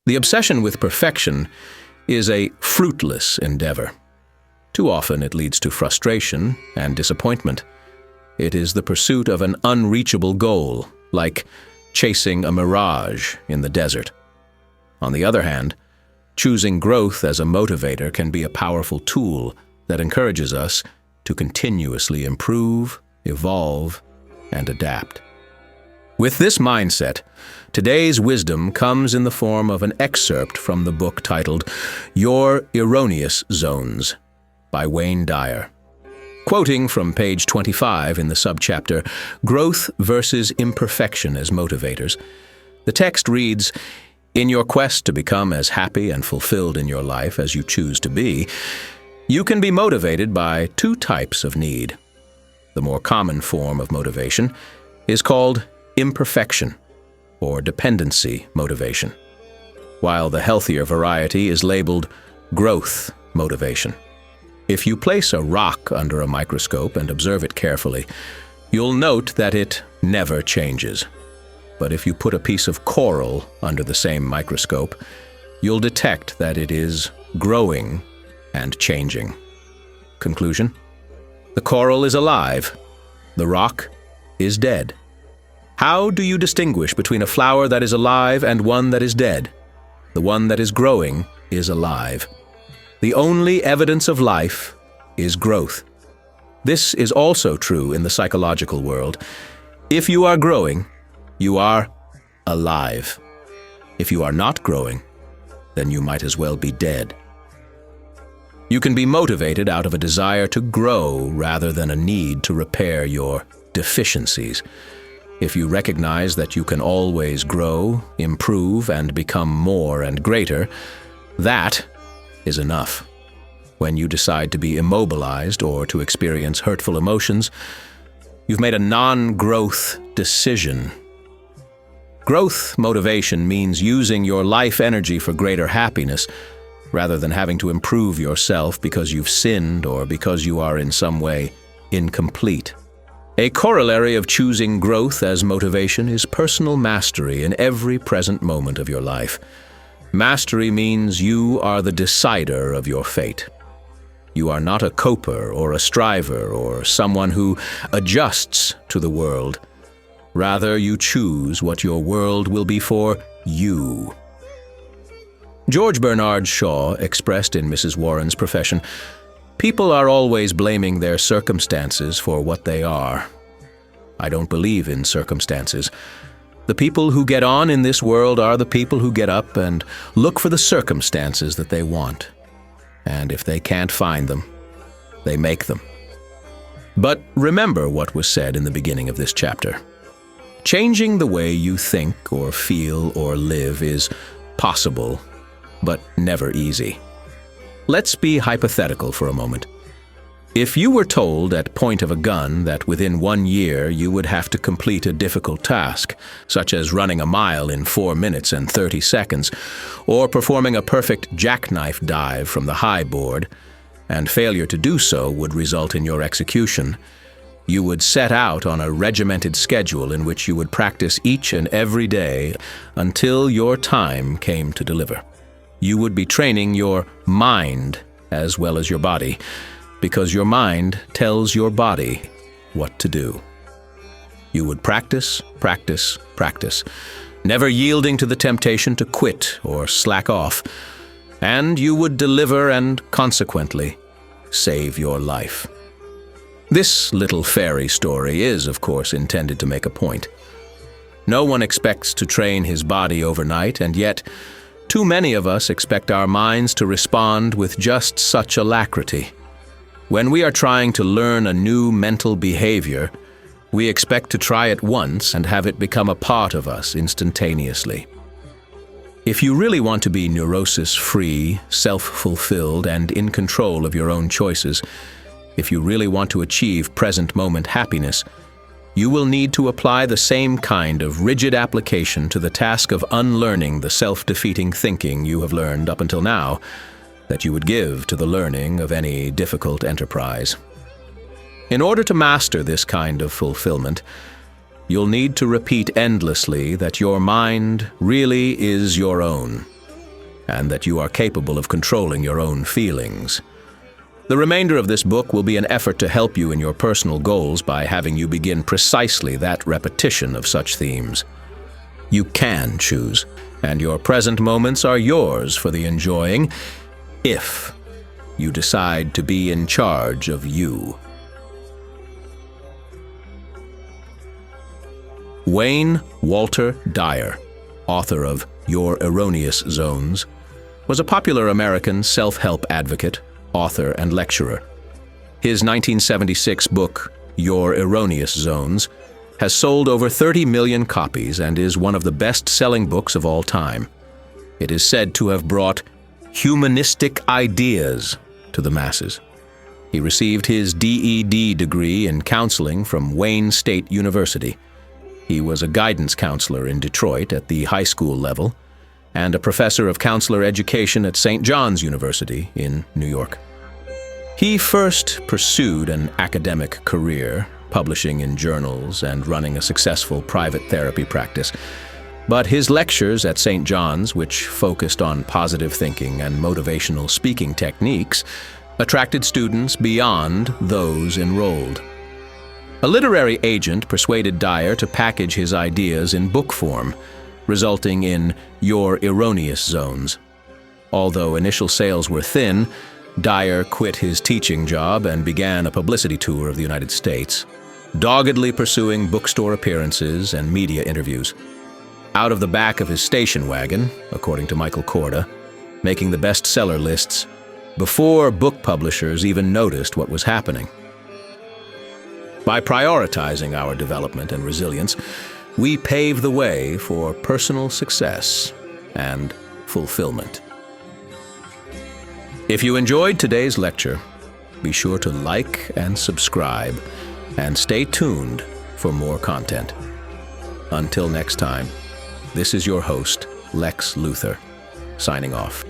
The obsession with perfection is a fruitless endeavor. Too often it leads to frustration and disappointment. It is the pursuit of an unreachable goal, like chasing a mirage in the desert. On the other hand, choosing growth as a motivator can be a powerful tool that encourages us to continuously improve, evolve, and adapt. With this mindset, today's wisdom comes in the form of an excerpt from the book titled Your Erroneous Zones by Wayne Dyer. Quoting from page 25 in the subchapter, Growth versus Imperfection as Motivators, the text reads, "In your quest to become as happy and fulfilled in your life as you choose to be, you can be motivated by two types of need. The more common form of motivation is called imperfection, or dependency motivation, while the healthier variety is labeled growth motivation. If you place a rock under a microscope and observe it carefully, you'll note that it never changes. But if you put a piece of coral under the same microscope, you'll detect that it is growing and changing." Conclusion: the coral is alive, the rock is dead. How do you distinguish between a flower that is alive and one that is dead? The one that is growing is alive. The only evidence of life is growth. This is also true in the psychological world. If you are growing, you are alive. If you are not growing, then you might as well be dead. You can be motivated out of a desire to grow rather than a need to repair your deficiencies. If you recognize that you can always grow, improve, and become more and greater, that is enough. When you decide to be immobilized or to experience hurtful emotions, you've made a non-growth decision. Growth motivation means using your life energy for greater happiness, rather than having to improve yourself because you've sinned or because you are in some way incomplete. A corollary of choosing growth as motivation is personal mastery in every present moment of your life. Mastery means you are the decider of your fate. You are not a coper or a striver or someone who adjusts to the world. Rather, you choose what your world will be for you. George Bernard Shaw expressed in Mrs. Warren's Profession, "People are always blaming their circumstances for what they are. I don't believe in circumstances. The people who get on in this world are the people who get up and look for the circumstances that they want. And if they can't find them, they make them." But remember what was said in the beginning of this chapter. Changing the way you think or feel or live is possible, but never easy. Let's be hypothetical for a moment. If you were told at point of a gun that within 1 year you would have to complete a difficult task, such as running a mile in 4 minutes and 30 seconds, or performing a perfect jackknife dive from the high board, and failure to do so would result in your execution, you would set out on a regimented schedule in which you would practice each and every day until your time came to deliver. You would be training your mind as well as your body, because your mind tells your body what to do. You would practice, practice, practice, never yielding to the temptation to quit or slack off, and you would deliver and, consequently, save your life. This little fairy story is, of course, intended to make a point. No one expects to train his body overnight, and yet too many of us expect our minds to respond with just such alacrity. When we are trying to learn a new mental behavior, we expect to try it once and have it become a part of us instantaneously. If you really want to be neurosis-free, self-fulfilled, and in control of your own choices, if you really want to achieve present-moment happiness, you will need to apply the same kind of rigid application to the task of unlearning the self-defeating thinking you have learned up until now that you would give to the learning of any difficult enterprise. In order to master this kind of fulfillment, you'll need to repeat endlessly that your mind really is your own, and that you are capable of controlling your own feelings. The remainder of this book will be an effort to help you in your personal goals by having you begin precisely that repetition of such themes. You can choose, and your present moments are yours for the enjoying, if you decide to be in charge of you. Wayne Walter Dyer, author of Your Erroneous Zones, was a popular American self-help advocate, author, and lecturer. His 1976 book, Your Erroneous Zones, has sold over 30 million copies and is one of the best-selling books of all time. It is said to have brought humanistic ideas to the masses. He received his DED degree in counseling from Wayne State University. He was a guidance counselor in Detroit at the high school level and a professor of counselor education at St. John's University in New York. He first pursued an academic career, publishing in journals and running a successful private therapy practice. But his lectures at St. John's, which focused on positive thinking and motivational speaking techniques, attracted students beyond those enrolled. A literary agent persuaded Dyer to package his ideas in book form, resulting in Your Erroneous Zones. Although initial sales were thin, Dyer quit his teaching job and began a publicity tour of the United States, doggedly pursuing bookstore appearances and media interviews. Out of the back of his station wagon, according to Michael Korda, making the bestseller lists before book publishers even noticed what was happening. By prioritizing our development and resilience, we pave the way for personal success and fulfillment. If you enjoyed today's lecture, be sure to like and subscribe, and stay tuned for more content. Until next time, this is your host, Lex Luthor, signing off.